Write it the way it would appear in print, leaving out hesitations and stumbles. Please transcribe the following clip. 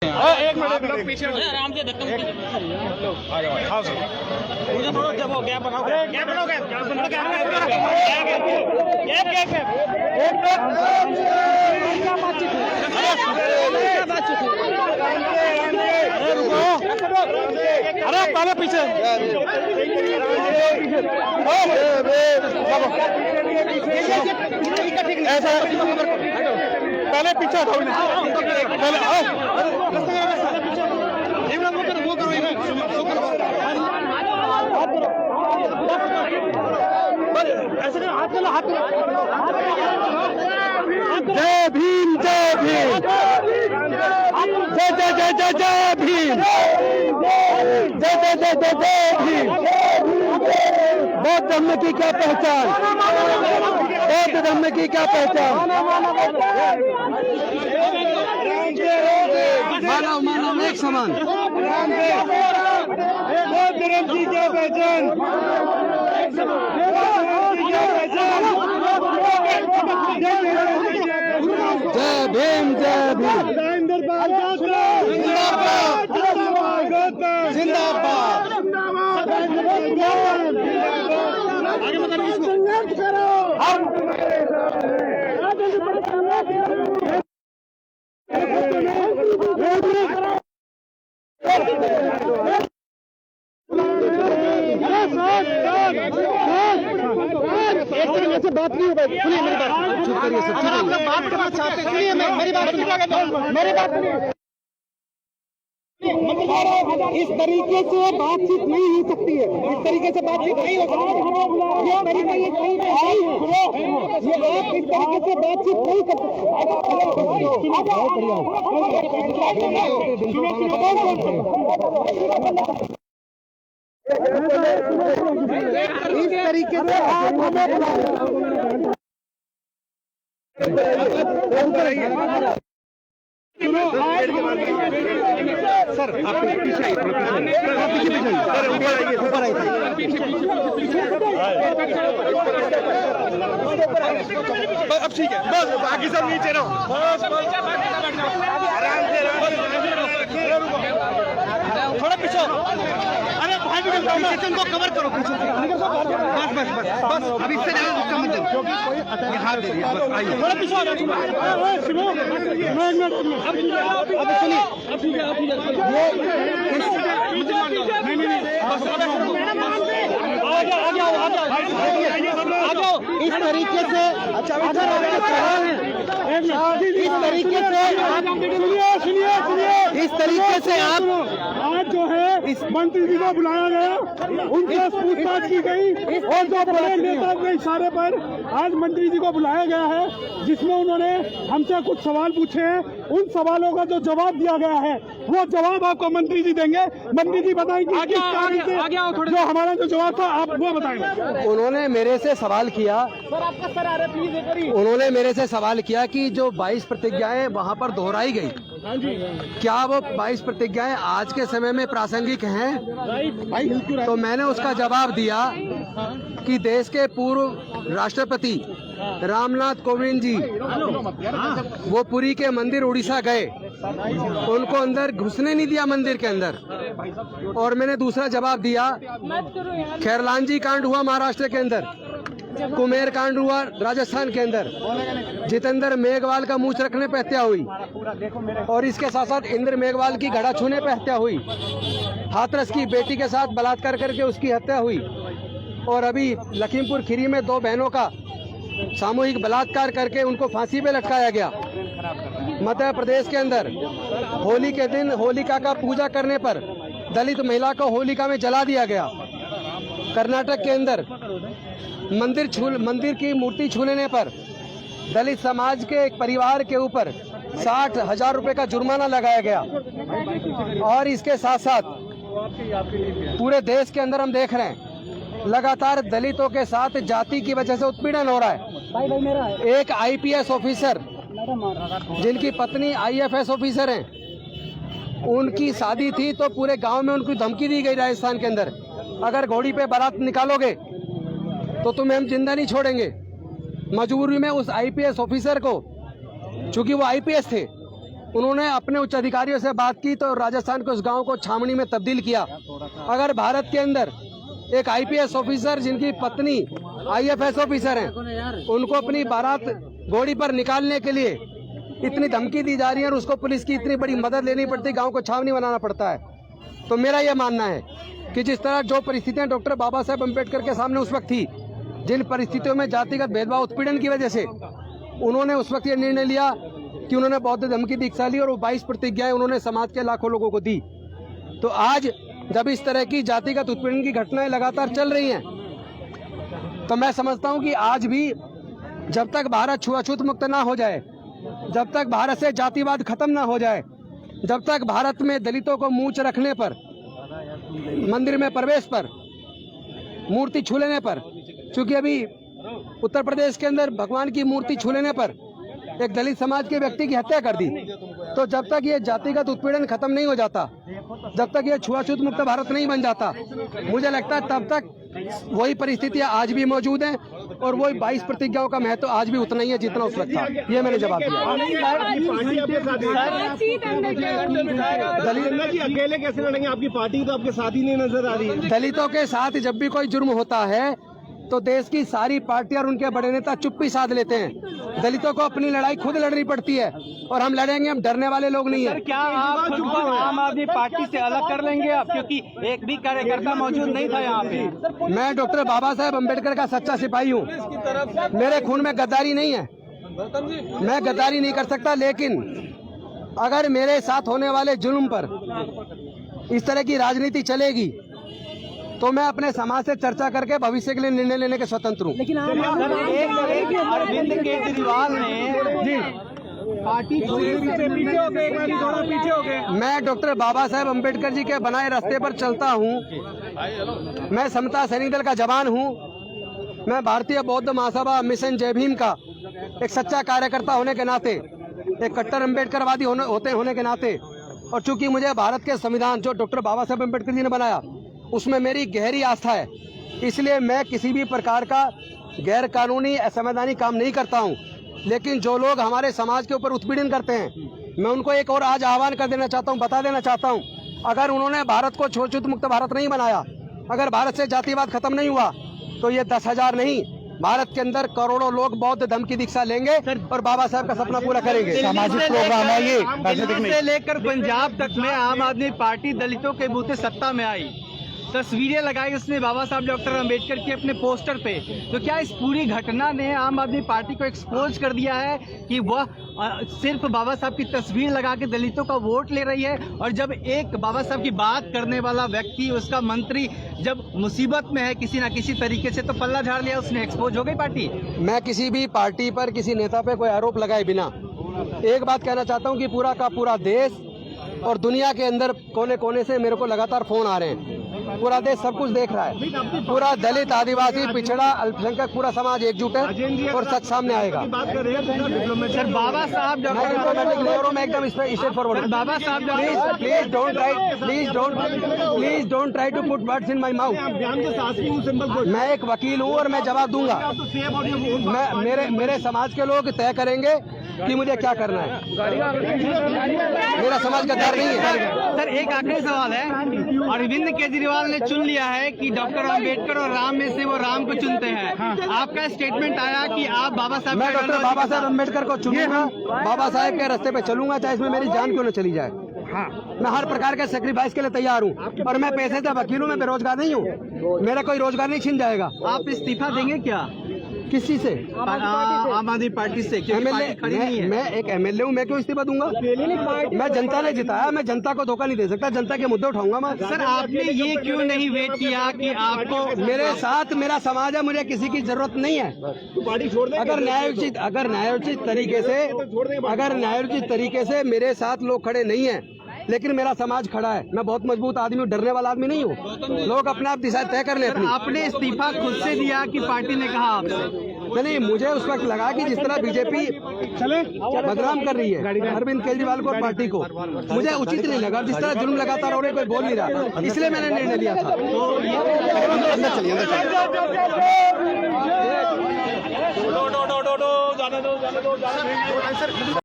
एक मिनट लोग पीछे आराम से धक्का मुझे थोड़ा जब हो गया बनाओ क्या बनाओगे अरे पहले पीछे ऐसा पहले पीछे हटाओ पहले वो करो ऐसे हाथ हाथ जय भीम जय भीम जय जय जय जय जय भीम जय जय जय जय जय भीम। बौद्ध धर्म की क्या पहचान, बौद्ध धर्म की क्या पहचान। मानव मानव एक समान, बौद्ध धर्म की क्या पहचान। जय भीम जय भीम जिंदाबाद संघर्ष करो। ऐसे बात नहीं हो पाएगी। सुनिए मेरी बात, चुप करिए सब, अगर आप लोग बात करना चाहते हैं सुनिए मेरी बात सुनिए, मेरी बात सुनिए। इस तरीके से बातचीत नहीं हो सकती है, इस तरीके से बातचीत नहीं हो सकती। ये तरीका ये सही नहीं है, ये आप इस तरीके से बातचीत नहीं कर सकते। इस तरीके से आप सर आप पीछे आइए, थोड़ा पीछे सर, ऊपर आइए, ऊपर आइए। अब ठीक है, बस बाकी सब नीचे रहो, आराम से थोड़ा पीछे। अरे भाई किचन को कवर करो, बस बस बस बस, अब इससे ज्यादा धक्का मत दो, हाथ दे दिया, बस आइए थोड़ा पीछे। अब सुनिए, इस तरीके से अच्छा अगर आपके सवाल है, इस तरीके से सुनिए इस तरीके से आप आज जो है इस मंत्री जी को बुलाया गया, उनसे पूछताछ की गई और जो बड़े नेता के इशारे पर आज मंत्री जी को बुलाया गया है, जिसमें उन्होंने हमसे कुछ सवाल पूछे हैं। उन सवालों का जो जवाब दिया गया है वो जवाब आपको मंत्री जी देंगे। मंत्री जी बताएंगे किस कारण से जो हमारा जो जवाब था आप वो बताएंगे। उन्होंने मेरे से सवाल किया, उन्होंने मेरे से सवाल किया कि जो 22 प्रतिज्ञाएं वहां पर दोहराई गई, क्या वो 22 प्रतिज्ञाएं आज के समय में प्रासंगिक हैं? तो मैंने उसका जवाब दिया कि देश के पूर्व राष्ट्रपति रामनाथ कोविंद जी वो पुरी के मंदिर उड़ीसा गए, उनको अंदर घुसने नहीं दिया मंदिर के अंदर। और मैंने दूसरा जवाब दिया, खैरलांजी कांड हुआ महाराष्ट्र के अंदर, कुमेर कांड हुआ राजस्थान के अंदर, जितेंद्र मेघवाल का मूछ रखने पे हत्या हुई, और इसके साथ साथ इंद्र मेघवाल की घड़ा छूने पे हत्या हुई, हाथरस की बेटी के साथ बलात्कार करके उसकी हत्या हुई, और अभी लखीमपुर खीरी में 2 बहनों का सामूहिक बलात्कार करके उनको फांसी पे लटकाया गया। मध्य प्रदेश के अंदर होली के दिन होलिका का पूजा करने पर दलित महिला को होलिका में जला दिया गया। कर्नाटक के अंदर मंदिर की मूर्ति छूने पर दलित समाज के एक परिवार के ऊपर 60,000 रुपए का जुर्माना लगाया गया। और इसके साथ साथ पूरे देश के अंदर हम देख रहे हैं लगातार दलितों के साथ जाति की वजह से उत्पीड़न हो रहा है। एक आईपीएस ऑफिसर जिनकी पत्नी आईएफएस ऑफिसर हैं, उनकी शादी थी तो पूरे गांव में उनको धमकी दी गई राजस्थान के अंदर, अगर घोड़ी पे बारात निकालोगे तो तुम्हें हम जिंदा नहीं छोड़ेंगे। मजबूरी में उस आईपीएस ऑफिसर को, चूंकि वो आईपीएस थे, उन्होंने अपने उच्च अधिकारियों से बात की तो राजस्थान के उस गांव को छावनी में तब्दील किया। अगर भारत के अंदर एक आईपीएस ऑफिसर जिनकी पत्नी आईएफएस ऑफिसर हैं, उनको अपनी बारात घोड़ी पर निकालने के लिए इतनी धमकी दी जा रही है और उसको पुलिस की इतनी बड़ी मदद लेनी पड़ती है, गांव को छावनी बनाना पड़ता है, तो मेरा यह मानना है कि जिस तरह जो परिस्थितियां डॉक्टर बाबा साहेब अम्बेडकर के सामने उस वक्त थी, जिन परिस्थितियों में जातिगत भेदभाव उत्पीड़न की वजह से उन्होंने उस वक्त ये निर्णय लिया कि उन्होंने बौद्ध धर्म की दीक्षा ली और वो 22 प्रतिज्ञाएं उन्होंने समाज के लाखों लोगों को दी। तो आज जब इस तरह की जातिगत उत्पीड़न की घटनाएं लगातार चल रही हैं, तो मैं समझता हूं कि आज भी जब तक भारत छुआछूत मुक्त ना हो जाए, जब तक भारत से जातिवाद खत्म ना हो जाए, जब तक भारत में दलितों को मूंछ रखने पर, मंदिर में प्रवेश पर, मूर्ति छू लेने पर, क्योंकि अभी उत्तर प्रदेश के अंदर भगवान की मूर्ति छू लेने पर एक दलित समाज के व्यक्ति की हत्या कर दी, तो जब तक ये जातिगत उत्पीड़न खत्म नहीं हो जाता, जब तक ये छुआछूत मुक्त भारत नहीं बन जाता, मुझे लगता है तब तक वही परिस्थितियां आज भी मौजूद हैं और वही 22 प्रतिज्ञाओं का महत्व आज भी उतना ही है जितना उस वक्त था। ये मैंने जवाब दिया। दलित अकेले कैसे लड़ेंगे? आपकी पार्टी तो आपके साथ ही नहीं नजर आ रही है। दलितों के साथ जब भी कोई जुर्म होता है तो देश की सारी पार्टियां और उनके बड़े नेता चुप्पी साध लेते हैं। दलितों को अपनी लड़ाई खुद लड़नी पड़ती है और हम लड़ेंगे, हम डरने वाले लोग नहीं है। क्या आप खुद को आम आदमी पार्टी से अलग कर लेंगे आप, क्योंकि एक भी कार्यकर्ता मौजूद नहीं था यहाँ पे? मैं डॉक्टर बाबा साहेब अम्बेडकर का सच्चा सिपाही हूँ, मेरे खून में गद्दारी नहीं है, मैं गद्दारी नहीं कर सकता, लेकिन अगर मेरे साथ होने वाले जुल्म पर इस तरह की राजनीति चलेगी तो मैं अपने समाज से चर्चा करके भविष्य के लिए निर्णय लेने के स्वतंत्र हूँ। लेकिन अरविंद केजरीवाल ने पार्टी पीछे हो गए। मैं डॉक्टर बाबा साहेब अम्बेडकर जी के बनाए रास्ते पर चलता हूँ। मैं समता सैनिक दल का जवान हूँ। मैं भारतीय बौद्ध महासभा मिशन जय भीम का एक सच्चा कार्यकर्ता होने के नाते, एक कट्टर अम्बेडकरवादी होने के नाते, और चूंकि मुझे भारत के संविधान जो डॉक्टर बाबा साहेब अम्बेडकर जी ने बनाया उसमें मेरी गहरी आस्था है, इसलिए मैं किसी भी प्रकार का गैर कानूनी असंवैधानिक काम नहीं करता हूं। लेकिन जो लोग हमारे समाज के ऊपर उत्पीड़न करते हैं, मैं उनको एक और आज आह्वान कर देना चाहता हूं, बता देना चाहता हूं, अगर उन्होंने भारत को छुआछूत मुक्त भारत नहीं बनाया, अगर भारत से जातिवाद खत्म नहीं हुआ, तो ये 10,000 नहीं, भारत के अंदर करोड़ों लोग बौद्ध धर्म की दीक्षा लेंगे और बाबा साहब का सपना पूरा करेंगे। सामाजिक प्रोग्राम है ये। दिल्ली से लेकर पंजाब तक में आम आदमी पार्टी दलितों के बूते सत्ता में आई, तस्वीरें लगाई उसने बाबा साहब डॉक्टर अंबेडकर की अपने पोस्टर पे। तो क्या इस पूरी घटना ने आम आदमी पार्टी को एक्सपोज कर दिया है कि वह सिर्फ बाबा साहब की तस्वीर लगा के दलितों का वोट ले रही है, और जब एक बाबा साहब की बात करने वाला व्यक्ति, उसका मंत्री जब मुसीबत में है किसी ना किसी तरीके से, तो पल्ला झाड़ लिया उसने, एक्सपोज हो गई पार्टी? मैं किसी भी पार्टी पर, किसी नेता पे कोई आरोप लगाए बिना एक बात कहना चाहता हूँ कि पूरा का पूरा देश और दुनिया के अंदर कोने कोने से मेरे को लगातार फोन आ रहे हैं, पूरा देश सब कुछ देख रहा है, पूरा दलित, आदिवासी, पिछड़ा, अल्पसंख्यक पूरा समाज एकजुट है और सच सामने आएगा। सर बाबा साहब मैं एकदम straight forward. Baba Saheb please don't try to put words in my mouth. मैं एक वकील हूँ और मैं जवाब दूंगा। मेरे समाज के लोग तय करेंगे कि मुझे क्या करना है, मेरा समाज का डर नहीं है। सर एक आखिरी सवाल है, अरविंद केजरीवाल ने चुन लिया है कि डॉक्टर अंबेडकर और राम में से वो राम को चुनते हैं। आपका स्टेटमेंट आया कि आप बाबा साहब, मैं डॉक्टर बाबा साहब अम्बेडकर को चुनूंगा, बाबा साहब के रास्ते पे चलूंगा, चाहे इसमें मेरी जान क्यों न चली जाए। मैं हर प्रकार के सेक्रीफाइस के लिए तैयार हूँ और मैं पैसे से वकील हूँ, मैं बेरोजगार नहीं हूँ, मेरा कोई रोजगार नहीं छिन जाएगा। आप इस्तीफा देंगे क्या? किस चीज से? आम आदमी पार्टी से। मैं एक एमएलए हूँ, मैं क्यों इस्तीफा दूंगा? मैं जनता ने जिताया, मैं जनता को धोखा नहीं दे सकता, जनता के मुद्दे उठाऊंगा मैं। सर आपने ये क्यों नहीं वेट किया कि आपको? मेरे साथ मेरा समाज है, मुझे किसी की जरूरत नहीं है। अगर न्यायोचित तरीके से मेरे साथ लोग खड़े नहीं है, लेकिन मेरा समाज खड़ा है, मैं बहुत मजबूत आदमी हूँ, डरने वाला आदमी नहीं हूँ। लोग अपने आप दिशा तय कर ले अपनी। आपने इस्तीफा खुद से दिया कि पार्टी ने कहा आपसे? नहीं, मुझे उस वक्त लगा कि जिस तरह बीजेपी बदनाम कर रही है अरविंद केजरीवाल को और पार्टी को, मुझे उचित नहीं लगा। जिस तरह जुल्म लगातार हो रहे, कोई बोल नहीं रहा, इसलिए मैंने निर्णय लिया था।